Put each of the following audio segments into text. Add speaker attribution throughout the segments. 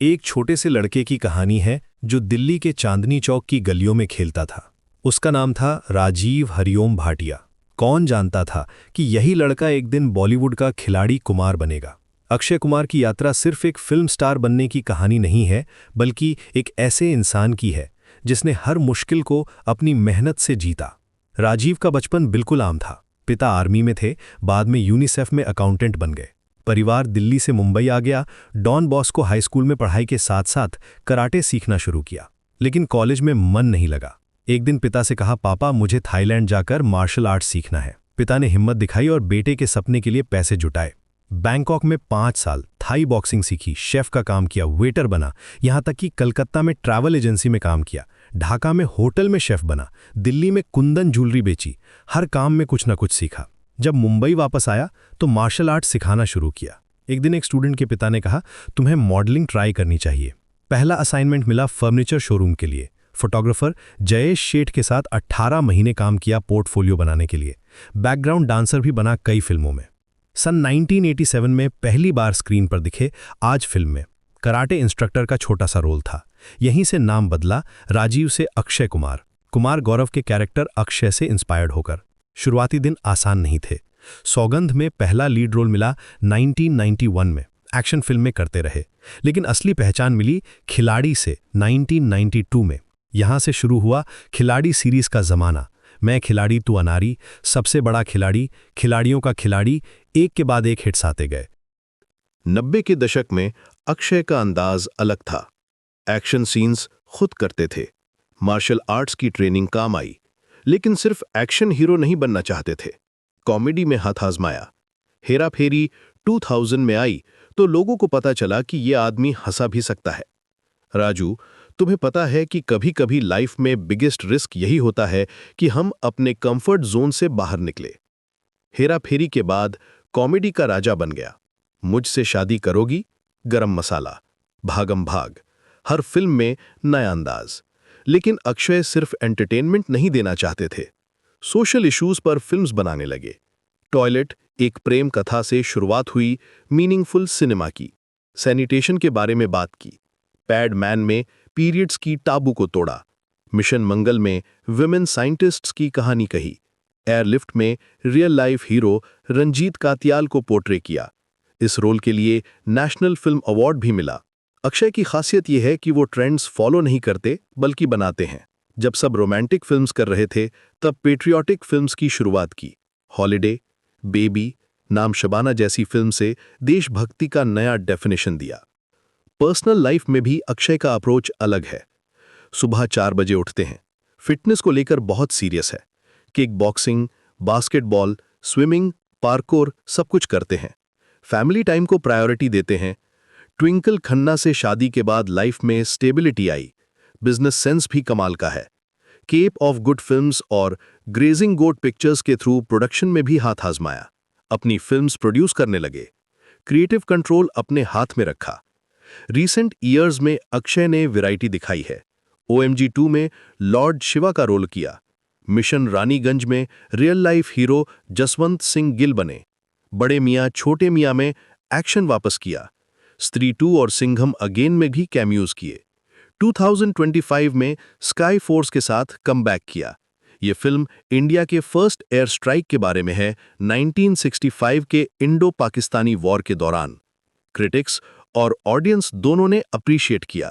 Speaker 1: एक छोटे से लड़के की कहानी है जो दिल्ली के चांदनी चौक की गलियों में खेलता था। उसका नाम था राजीव हरिओम भाटिया। कौन जानता था कि यही लड़का एक दिन बॉलीवुड का खिलाड़ी कुमार बनेगा। अक्षय कुमार की यात्रा सिर्फ एक फिल्म स्टार बनने की कहानी नहीं है, बल्कि एक ऐसे इंसान की है जिसने हर मुश्किल को अपनी मेहनत से जीता। राजीव का बचपन बिल्कुल आम था। पिता आर्मी में थे, बाद में यूनिसेफ में अकाउंटेंट बन गए। परिवार दिल्ली से मुंबई आ गया। डॉन बॉस्को हाई स्कूल में पढ़ाई के साथ साथ कराटे सीखना शुरू किया, लेकिन कॉलेज में मन नहीं लगा। एक दिन पिता से कहा, पापा मुझे थाईलैंड जाकर मार्शल आर्ट सीखना है। पिता ने हिम्मत दिखाई और बेटे के सपने के लिए पैसे जुटाए। बैंकॉक में 5 साल थाई बॉक्सिंग सीखी, शेफ का काम किया, वेटर बना, यहां तक कि कलकत्ता में ट्रैवल एजेंसी में काम किया, ढाका में होटल में शेफ बना, दिल्ली में कुंदन ज्वेलरी बेची। हर काम में कुछ न कुछ सीखा। जब मुंबई वापस आया तो मार्शल आर्ट सिखाना शुरू किया। एक दिन एक स्टूडेंट के पिता ने कहा, तुम्हें मॉडलिंग ट्राई करनी चाहिए। पहला असाइनमेंट मिला फर्नीचर शोरूम के लिए। फोटोग्राफर जयेश शेठ के साथ 18 महीने काम किया पोर्टफोलियो बनाने के लिए। बैकग्राउंड डांसर भी बना कई फिल्मों में। सन 1987 में पहली बार स्क्रीन पर दिखे आज फिल्म में। कराटे इंस्ट्रक्टर का छोटा सा रोल था। यहीं से नाम बदला, राजीव से अक्षय कुमार। कुमार गौरव के कैरेक्टर अक्षय से इंस्पायर्ड होकर। शुरुआती दिन आसान नहीं थे। सौगंध में पहला लीड रोल मिला 1991 में। एक्शन फिल्म में करते रहे, लेकिन असली पहचान मिली खिलाड़ी से 1992 में। यहां से शुरू हुआ खिलाड़ी सीरीज का जमाना। मैं खिलाड़ी तू अनारी, सबसे बड़ा खिलाड़ी, खिलाड़ियों का खिलाड़ी, एक के बाद एक हिट्स आते गए।
Speaker 2: 90 के दशक में अक्षय का अंदाज अलग था। एक्शन सीन्स खुद करते थे। मार्शल आर्ट्स की ट्रेनिंग काम आई, लेकिन सिर्फ एक्शन हीरो नहीं बनना चाहते थे। कॉमेडी में हाथ आजमाया। हेरा फेरी 2000 में आई तो लोगों को पता चला कि ये आदमी हंसा भी सकता है। राजू, तुम्हें पता है कि कभी कभी लाइफ में बिगेस्ट रिस्क यही होता है कि हम अपने कंफर्ट जोन से बाहर निकले। हेरा फेरी के बाद कॉमेडी का राजा बन गया। मुझसे शादी करोगी, गरम मसाला, भागम भाग, हर फिल्म में नया अंदाज। लेकिन अक्षय सिर्फ एंटरटेनमेंट नहीं देना चाहते थे। सोशल इश्यूज पर फिल्म्स बनाने लगे। टॉयलेट एक प्रेम कथा से शुरुआत हुई मीनिंगफुल सिनेमा की। सैनिटेशन के बारे में बात की। पैडमैन में पीरियड्स की टाबू को तोड़ा। मिशन मंगल में विमेन साइंटिस्ट्स की कहानी कही। एयरलिफ्ट में real life hero Ranjit Katyal को पोर्ट्रे किया। इस रोल के लिए नेशनल फिल्म अवार्ड भी मिला। अक्षय की खासियत यह है कि वो ट्रेंड्स फॉलो नहीं करते, बल्कि बनाते हैं। जब सब रोमांटिक फिल्म्स कर रहे थे, तब पेट्रियाटिक फिल्म्स की शुरुआत की। हॉलिडे, बेबी, नाम शबाना जैसी फिल्म से देशभक्ति का नया डेफिनेशन दिया। पर्सनल लाइफ में भी अक्षय का अप्रोच अलग है। सुबह 4 बजे उठते हैं। फिटनेस को लेकर बहुत सीरियस है। Kick boxing, basketball, swimming, parkour सब कुछ करते हैं। फैमिली टाइम को प्रायोरिटी देते हैं। ट्विंकल खन्ना से शादी के बाद लाइफ में स्टेबिलिटी आई। बिजनेस सेंस भी कमाल का है। केप ऑफ गुड फिल्म्स और ग्रेजिंग गोट पिक्चर्स के थ्रू प्रोडक्शन में भी हाथ आजमाया। अपनी फिल्म्स प्रोड्यूस करने लगे। क्रिएटिव कंट्रोल अपने हाथ में रखा। रीसेंट ईयर्स में अक्षय ने वैरायटी दिखाई है। OMG 2 में लॉर्ड शिवा का रोल किया। मिशन रानीगंज में real life hero Jaswant Singh Gill बने। बड़े मियाँ छोटे मियाँ में एक्शन वापस किया। स्त्री 2 और सिंघम अगेन में भी कैमियोज किए। 2025 में स्काई फोर्स के साथ कमबैक किया। ये फिल्म इंडिया के फर्स्ट एयर स्ट्राइक के बारे में है, 1965 के इंडो पाकिस्तानी वॉर के दौरान। क्रिटिक्स और ऑडियंस दोनों ने अप्रिशिएट किया।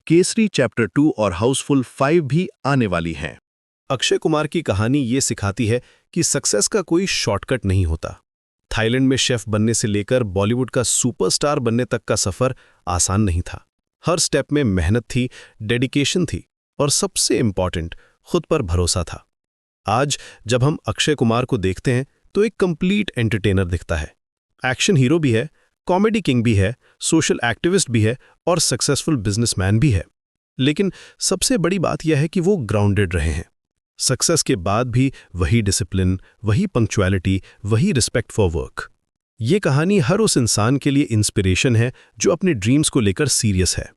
Speaker 2: केसरी चैप्टर 2 और हाउसफुल 5 भी आने वाली हैं।
Speaker 1: अक्षय कुमार की कहानी ये सिखाती है कि सक्सेस का कोई शॉर्टकट नहीं होता। थाईलैंड में शेफ बनने से लेकर बॉलीवुड का सुपरस्टार बनने तक का सफर आसान नहीं था। हर स्टेप में मेहनत थी, डेडिकेशन थी और सबसे इंपॉर्टेंट, खुद पर भरोसा था। आज जब हम अक्षय कुमार को देखते हैं तो एक कंप्लीट एंटरटेनर दिखता है। एक्शन हीरो भी है, कॉमेडी किंग भी है, सोशल एक्टिविस्ट भी है और सक्सेसफुल बिजनेसमैन भी है। लेकिन सबसे बड़ी बात यह है कि वो ग्राउंडेड रहे हैं। सक्सेस के बाद भी वही डिसिप्लिन, वही पंक्चुअलिटी, वही रिस्पेक्ट फॉर वर्क। ये कहानी हर उस इंसान के लिए इंस्पिरेशन है जो अपने ड्रीम्स को लेकर सीरियस है।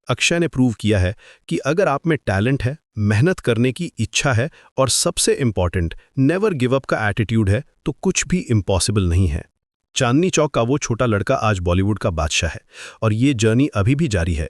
Speaker 1: अक्षय ने प्रूव किया है कि अगर आप में टैलेंट है, मेहनत करने की इच्छा है और सबसे इंपॉर्टेंट नेवर गिव अप का एटीट्यूड है, तो कुछ भी इम्पॉसिबल नहीं है।
Speaker 2: चांदनी चौक का वो छोटा लड़का आज बॉलीवुड का बादशाह है और ये जर्नी अभी भी जारी है,